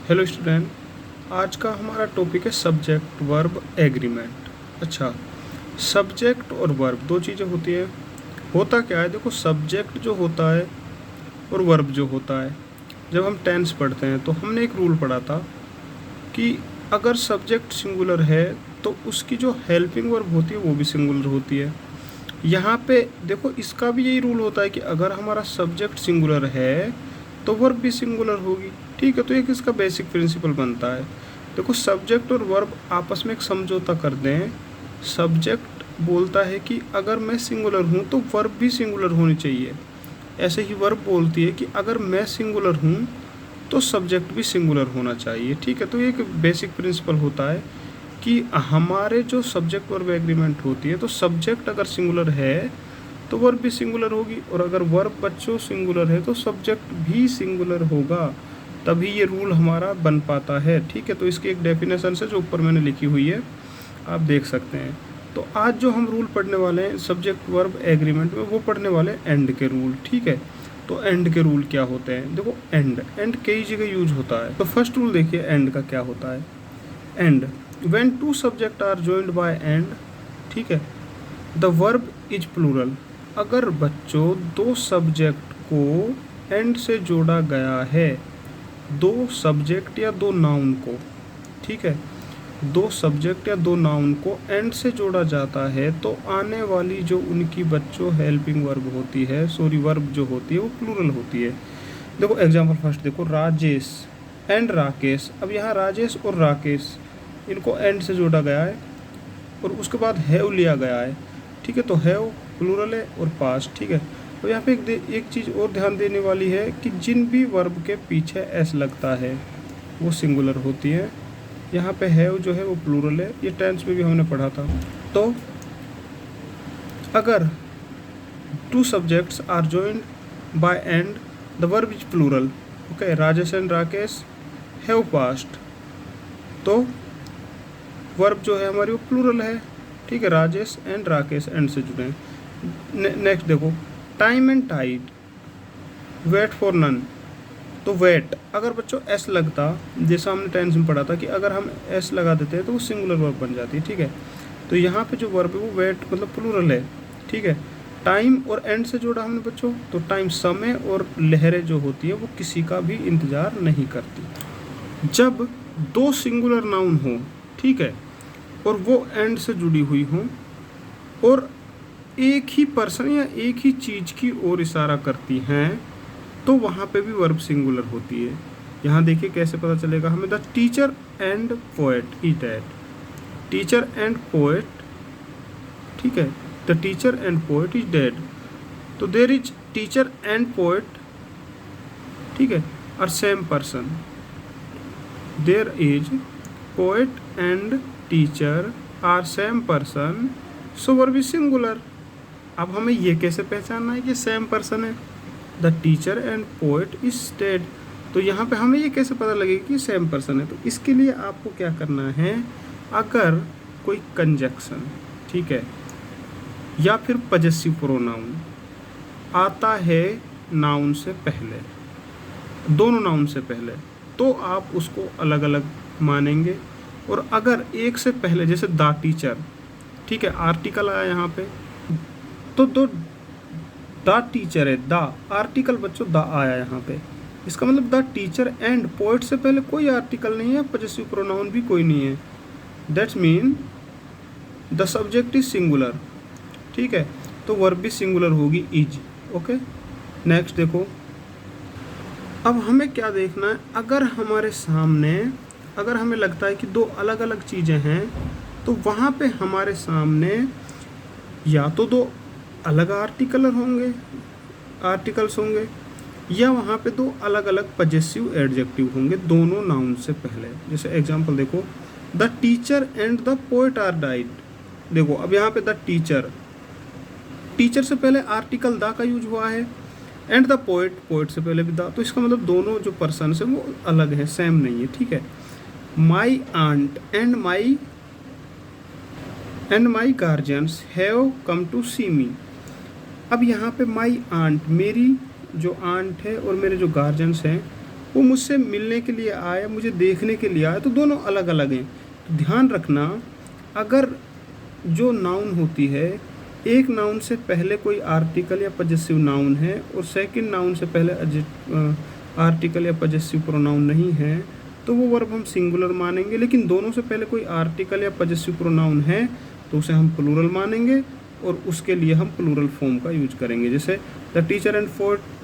Hello student, आज का हमारा टॉपिक है सब्जेक्ट वर्ब एग्रीमेंट। अच्छा, सब्जेक्ट और वर्ब दो चीज़ें होती हैं। होता क्या है, देखो सब्जेक्ट जो होता है और वर्ब जो होता है, जब हम टेंस पढ़ते हैं तो हमने एक रूल पढ़ा था कि अगर सब्जेक्ट सिंगुलर है तो उसकी जो हेल्पिंग वर्ब होती है वो भी सिंगुलर होती है। यहाँ पे देखो इसका भी यही रूल होता है कि अगर हमारा सब्जेक्ट सिंगुलर है तो वर्ब भी सिंगुलर होगी। ठीक है, तो एक इसका बेसिक प्रिंसिपल बनता है। देखो सब्जेक्ट और वर्ब आपस में एक समझौता कर दें। सब्जेक्ट बोलता है कि अगर मैं सिंगुलर हूँ तो वर्ब भी सिंगुलर होनी चाहिए। ऐसे ही वर्ब बोलती है कि अगर मैं सिंगुलर हूँ तो सब्जेक्ट भी सिंगुलर होना चाहिए। ठीक है, तो ये एक बेसिक प्रिंसिपल होता है कि हमारे जो सब्जेक्ट वर्ब एग्रीमेंट होती है तो सब्जेक्ट अगर सिंगुलर है तो वर्ब भी सिंगुलर होगी, और अगर वर्ब बच्चों सिंगुलर है तो सब्जेक्ट भी सिंगुलर होगा, तभी ये रूल हमारा बन पाता है। ठीक है, तो इसकी एक डेफिनेशन से जो ऊपर मैंने लिखी हुई है आप देख सकते हैं। तो आज जो हम रूल पढ़ने वाले हैं सब्जेक्ट वर्ब एग्रीमेंट में, वो पढ़ने वाले हैं एंड के रूल। ठीक है, तो एंड के रूल क्या होते हैं? देखो एंड कई जगह यूज होता है। तो फर्स्ट रूल देखिए एंड का क्या होता है। And when two subject are joined by and, ठीक है, द वर्ब इज प्लूरल। अगर बच्चों दो सब्जेक्ट को एंड से जोड़ा गया है, दो सब्जेक्ट या दो नाउन को, ठीक है, दो सब्जेक्ट या दो नाउन को एंड से जोड़ा जाता है तो आने वाली जो उनकी बच्चों हेल्पिंग वर्ब होती है, सॉरी वर्ब जो होती है वो प्लूरल होती है। देखो एग्जांपल फर्स्ट देखो, राजेश एंड राकेश। अब यहाँ राजेश और राकेश इनको एंड से जोड़ा गया है और उसके बाद हैव लिया गया है। ठीक है, तो हैव प्लूरल है और पास्ट। ठीक है, तो यहाँ पे एक चीज़ और ध्यान देने वाली है कि जिन भी वर्ब के पीछे एस लगता है वो सिंगुलर होती है। यहाँ पे हैव जो है वो प्लूरल है, ये टेंस में भी हमने पढ़ा था। तो अगर two subjects are joined by and the verb is plural, okay, Rajesh and Rakesh have passed, तो वर्ब जो है हमारी वो प्लूरल है। ठीक है, राजेश एंड राकेश एंड से जुड़े हैं। नेक्स्ट देखो, time and tide, wait for none. तो वेट अगर बच्चों एस लगता, जैसा हमने टेंस में पढ़ा था कि अगर हम एस लगा देते हैं तो वो सिंगुलर वर्ब बन जाती है। ठीक है, तो यहाँ पे जो वर्ब है वो वेट मतलब प्लूरल है। ठीक है, टाइम और एंड से जोड़ा हमने बच्चों, तो टाइम समय और लहरें जो होती है वो किसी का भी इंतज़ार नहीं करती। जब दो सिंगुलर नाउन हो, ठीक है, और वो एंड से जुड़ी हुई हो और एक ही पर्सन या एक ही चीज़ की ओर इशारा करती हैं तो वहाँ पे भी वर्ब सिंगुलर होती है। यहाँ देखिए कैसे पता चलेगा हमें। The teacher and poet is dead. Teacher and poet, ठीक है, the teacher and poet is dead. तो there is teacher and poet, ठीक है, are same person. There is poet and teacher are same person, so verb is singular. अब हमें ये कैसे पहचानना है कि सेम पर्सन है? The teacher and poet is dead. तो यहाँ पे हमें ये कैसे पता लगेगा कि सेम पर्सन है? तो इसके लिए आपको क्या करना है, अगर कोई कंजक्शन, ठीक है, या फिर पजेसिव प्रोनाउन आता है नाउन से पहले, दोनों नाउन से पहले, तो आप उसको अलग अलग मानेंगे। और अगर एक से पहले, जैसे द टीचर, ठीक है, आर्टिकल आया यहाँ पे, तो दो द टीचर है, द आर्टिकल बच्चों द आया यहाँ पे, इसका मतलब द टीचर एंड पोएट से पहले कोई आर्टिकल नहीं है, पजेसिव प्रोनाउन भी कोई नहीं है। That's mean the subject is singular. ठीक है, तो वर्ब भी सिंगुलर होगी, इज। ओके, नेक्स्ट देखो, अब हमें क्या देखना है, अगर हमारे सामने, अगर हमें लगता है कि दो अलग अलग चीज़ें हैं तो वहाँ पे हमारे सामने या तो दो अलग आर्टिकल्स होंगे या वहाँ पे दो अलग अलग पजेसिव एडजेक्टिव होंगे दोनों नाउन से पहले। जैसे एग्जांपल देखो, the teacher and the poet are died. देखो अब यहाँ पे द टीचर, टीचर से पहले आर्टिकल द का यूज हुआ है, एंड द पोएट, पोएट से पहले भी द, तो इसका मतलब दोनों जो पर्सन है वो अलग है, सेम नहीं है। ठीक है, my aunt and my guardians have come to see me. अब यहाँ पे माई आंट, मेरी जो आंट है और मेरे जो गार्जियंस हैं वो मुझसे मिलने के लिए आया, मुझे देखने के लिए आया, तो दोनों अलग अलग हैं। तो ध्यान रखना, अगर जो नाउन होती है, एक नाउन से पहले कोई आर्टिकल या पजेसिव नाउन है और सेकंड नाउन से पहले आर्टिकल या पजेसिव प्रोनाउन नहीं है, तो वो वर्ब हम सिंगुलर मानेंगे। लेकिन दोनों से पहले कोई आर्टिकल या पजेसिव प्रोनाउन है तो उसे हम प्लूरल मानेंगे और उसके लिए हम प्लूरल फॉर्म का यूज करेंगे। जैसे the teacher and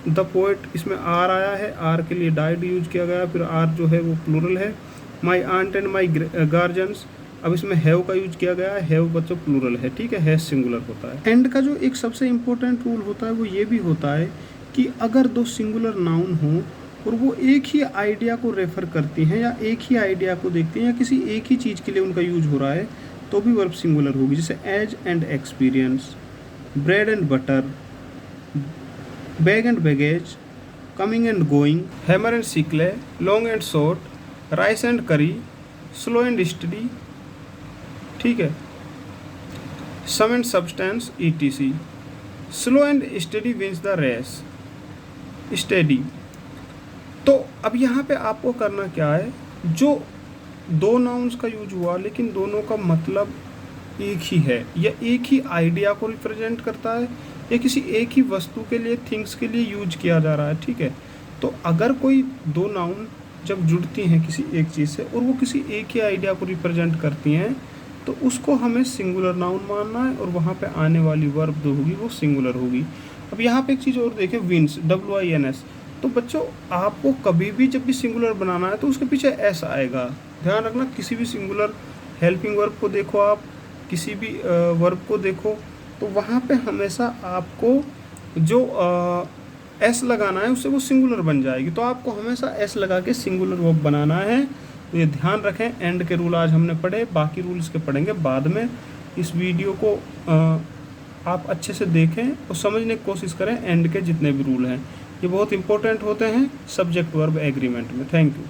the poet, इसमें आर आया है, आर के लिए डाइड यूज किया गया, फिर आर जो है वो प्लूरल है। My aunt and my guardians, अब इसमें हैव का यूज किया गया है, हैव बच्चों प्लूरल है, ठीक है, हैव सिंगुलर होता है। एंड का जो एक सबसे इम्पोर्टेंट रूल होता है वो ये भी होता है कि अगर दो सिंगुलर नाउन हो और वो एक ही आइडिया को रेफर करती हैं या एक ही आइडिया को देखती हैं या किसी एक ही चीज़ के लिए उनका यूज हो रहा है, तो भी वर्ब सिंगुलर होगी। जैसे age and experience, bread and butter, bag and baggage, coming and going, hammer and sickle, long and short, rice and curry, slow and steady, ठीक है, sum and substance etc। Slow and steady wins the race, steady. तो अब यहाँ पे आपको करना क्या है, जो दो नाउन्स का यूज हुआ लेकिन दोनों का मतलब एक ही है या एक ही आइडिया को रिप्रेजेंट करता है या किसी एक ही वस्तु के लिए, थिंग्स के लिए यूज किया जा रहा है, ठीक है। तो अगर कोई दो नाउन जब जुड़ती हैं किसी एक चीज़ से और वो किसी एक ही आइडिया को रिप्रेजेंट करती हैं, तो उसको हमें सिंगुलर नाउन मानना है और वहाँ पे आने वाली वर्ब जो होगी वो सिंगुलर होगी। अब यहाँ पे एक चीज़ और देखें, विंस, WINS। तो बच्चों आपको कभी भी जब भी सिंगुलर बनाना है तो उसके पीछे एस आएगा। ध्यान रखना, किसी भी सिंगुलर हेल्पिंग वर्ब को देखो, आप किसी भी वर्ब को देखो, तो वहाँ पे हमेशा आपको जो एस लगाना है उससे वो सिंगुलर बन जाएगी। तो आपको हमेशा एस लगा के सिंगुलर वर्ब बनाना है। तो ये ध्यान रखें। एंड के रूल आज हमने पढ़े, बाकी रूल्स के पढ़ेंगे बाद में। इस वीडियो को आप अच्छे से देखें और समझने की कोशिश करें एंड के जितने भी रूल हैं, ये बहुत इंपॉर्टेंट होते हैं सब्जेक्ट वर्ब एग्रीमेंट में। Thank you.